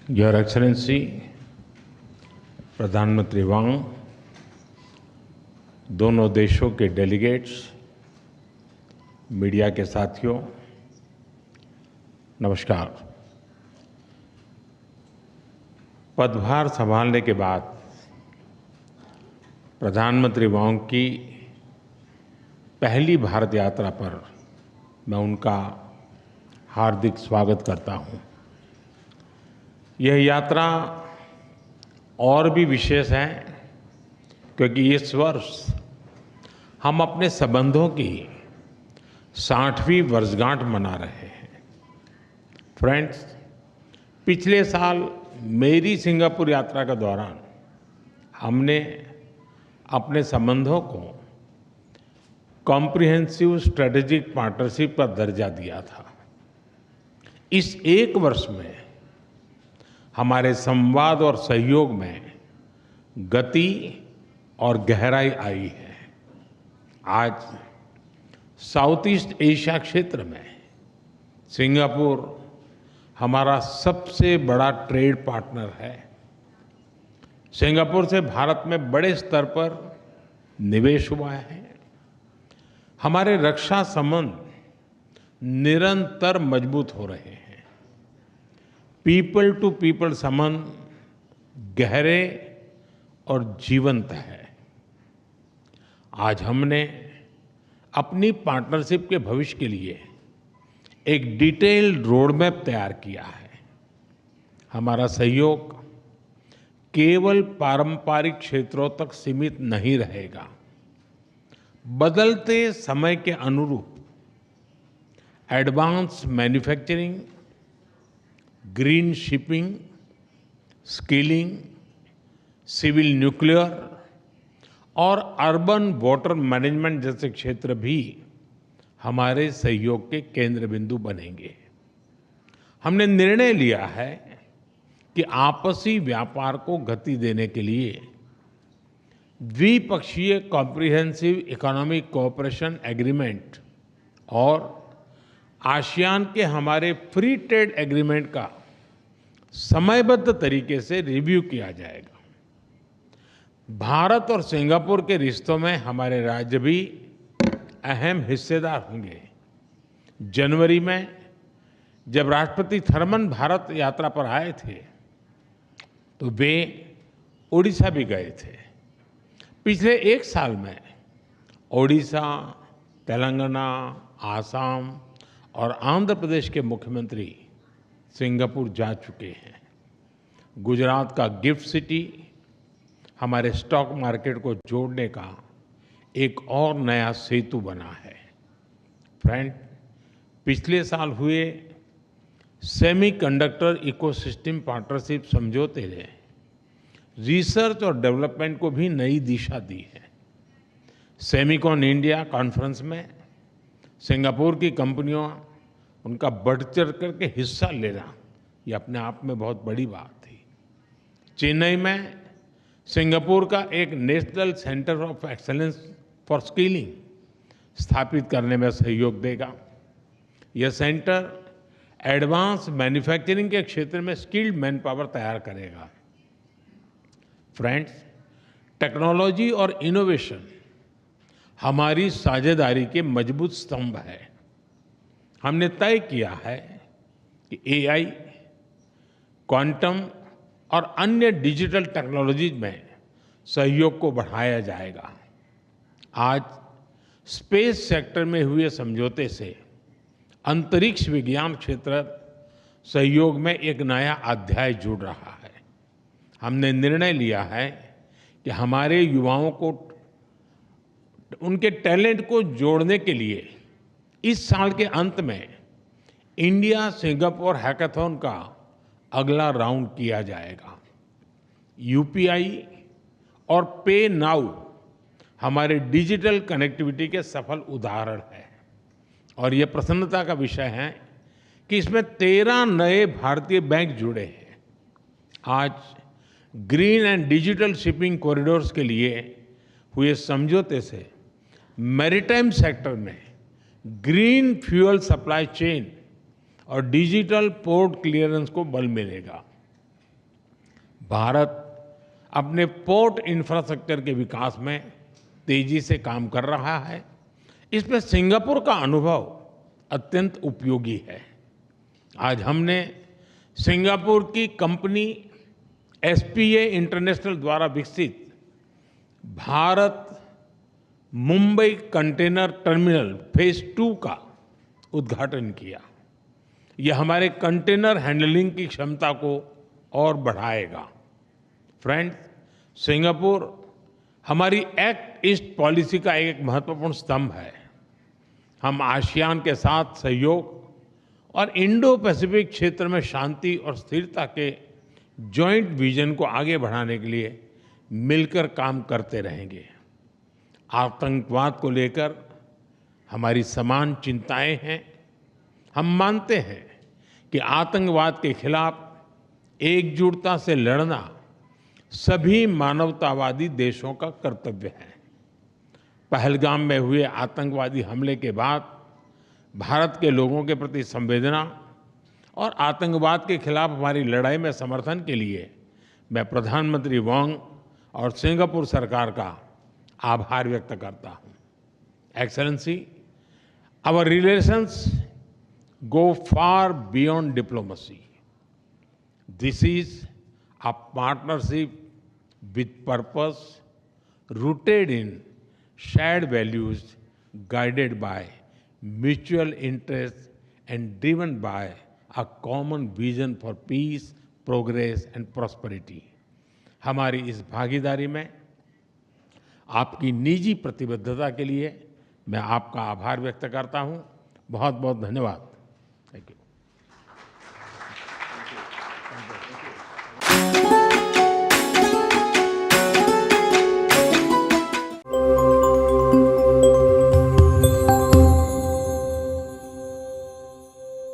Your excellency प्रधानमंत्री वांग, दोनों देशों के डेलीगेट्स, मीडिया के साथियों, नमस्कार। पदभार संभालने के बाद प्रधानमंत्री वांग की पहली भारत यात्रा पर मैं उनका हार्दिक स्वागत करता हूं। यह यात्रा और भी विशेष है क्योंकि इस वर्ष हम अपने संबंधों की 60वीं वर्षगांठ मना रहे हैं। फ्रेंड्स, पिछले साल मेरी सिंगापुर यात्रा के दौरान हमने अपने संबंधों को कॉम्प्रिहेंसिव स्ट्रेटेजिक पार्टनरशिप का दर्जा दिया था। इस एक वर्ष में हमारे संवाद और सहयोग में गति और गहराई आई है। आज साउथ ईस्ट एशिया क्षेत्र में सिंगापुर हमारा सबसे बड़ा ट्रेड पार्टनर है। सिंगापुर से भारत में बड़े स्तर पर निवेश हुआ है। हमारे रक्षा संबंध निरंतर मजबूत हो रहे हैं। पीपल टू पीपल संबंध गहरे और जीवंत है। आज हमने अपनी पार्टनरशिप के भविष्य के लिए एक डिटेल्ड रोड मैप तैयार किया है। हमारा सहयोग केवल पारंपरिक क्षेत्रों तक सीमित नहीं रहेगा। बदलते समय के अनुरूप advance manufacturing, green shipping, skilling, civil nuclear और अर्बन वाटर मैनेजमेंट जैसे क्षेत्र भी हमारे सहयोग के केंद्र बिंदु बनेंगे। हमने निर्णय लिया है कि आपसी व्यापार को गति देने के लिए द्विपक्षीय कॉम्प्रिहेंसिव इकोनॉमिक कोऑपरेशन एग्रीमेंट और आसियान के हमारे फ्री ट्रेड एग्रीमेंट का समयबद्ध तरीके से रिव्यू किया जाएगा। भारत और सिंगापुर के रिश्तों में हमारे राज्य भी अहम हिस्सेदार होंगे। जनवरी में जब राष्ट्रपति थरमन भारत यात्रा पर आए थे तो वे ओडिशा भी गए थे। पिछले एक साल में ओडिशा, तेलंगाना, आसाम और आंध्र प्रदेश के मुख्यमंत्री सिंगापुर जा चुके हैं। गुजरात का गिफ्ट सिटी हमारे स्टॉक मार्केट को जोड़ने का एक और नया सेतु बना है। फ्रेंड, पिछले साल हुए सेमीकंडक्टर इकोसिस्टम पार्टनरशिप समझौते ने रिसर्च और डेवलपमेंट को भी नई दिशा दी है। सेमिकॉन इंडिया कॉन्फ्रेंस में सिंगापुर की कंपनियों उनका बढ़ चढ़ करके हिस्सा लेना ये अपने आप में बहुत बड़ी बात थी। चेन्नई में सिंगापुर का एक national centre of excellence for skilling स्थापित करने में सहयोग देगा। यह सेंटर एडवांस मैन्युफैक्चरिंग के क्षेत्र में स्किल्ड मैन पावर तैयार करेगा। फ्रेंड्स, टेक्नोलॉजी और इनोवेशन हमारी साझेदारी के मजबूत स्तंभ है। हमने तय किया है कि एआई, क्वांटम और अन्य डिजिटल टेक्नोलॉजीज में सहयोग को बढ़ाया जाएगा। आज स्पेस सेक्टर में हुए समझौते से अंतरिक्ष विज्ञान क्षेत्र सहयोग में एक नया अध्याय जुड़ रहा है। हमने निर्णय लिया है कि हमारे युवाओं को उनके टैलेंट को जोड़ने के लिए इस साल के अंत में इंडिया सिंगापुर हैकाथॉन का अगला राउंड किया जाएगा। यूपीआई और पे नाउ हमारे डिजिटल कनेक्टिविटी के सफल उदाहरण हैं और ये प्रसन्नता का विषय है कि इसमें 13 नए भारतीय बैंक जुड़े हैं। आज green and digital shipping corridors के लिए हुए समझौते से मैरीटाइम सेक्टर में ग्रीन फ्यूल सप्लाई चेन और डिजिटल पोर्ट क्लियरेंस को बल मिलेगा। भारत अपने पोर्ट इंफ्रास्ट्रक्चर के विकास में तेजी से काम कर रहा है। इसमें सिंगापुर का अनुभव अत्यंत उपयोगी है। आज हमने सिंगापुर की कंपनी एसपीए इंटरनेशनल द्वारा विकसित Bharat Mumbai container terminal phase 2 का उद्घाटन किया। यह हमारे कंटेनर हैंडलिंग की क्षमता को और बढ़ाएगा। फ्रेंड्स, सिंगापुर हमारी एक्ट ईस्ट पॉलिसी का एक महत्वपूर्ण स्तंभ है। हम आसियान के साथ सहयोग और इंडो पैसिफिक क्षेत्र में शांति और स्थिरता के जॉइंट विजन को आगे बढ़ाने के लिए मिलकर काम करते रहेंगे। आतंकवाद को लेकर हमारी समान चिंताएं हैं। हम मानते हैं कि आतंकवाद के खिलाफ एकजुटता से लड़ना सभी मानवतावादी देशों का कर्तव्य है। पहलगाम में हुए आतंकवादी हमले के बाद भारत के लोगों के प्रति संवेदना और आतंकवाद के खिलाफ हमारी लड़ाई में समर्थन के लिए मैं प्रधानमंत्री वोंग और सिंगापुर सरकार का आभार व्यक्त करता हूं। Excellency, our relations go far beyond diplomacy. This is a partnership with purpose, rooted in shared values, guided by mutual interests and driven by a common vision for peace, progress and prosperity. हमारी इस भागीदारी में आपकी निजी प्रतिबद्धता के लिए मैं आपका आभार व्यक्त करता हूं। बहुत बहुत धन्यवाद। Thank you.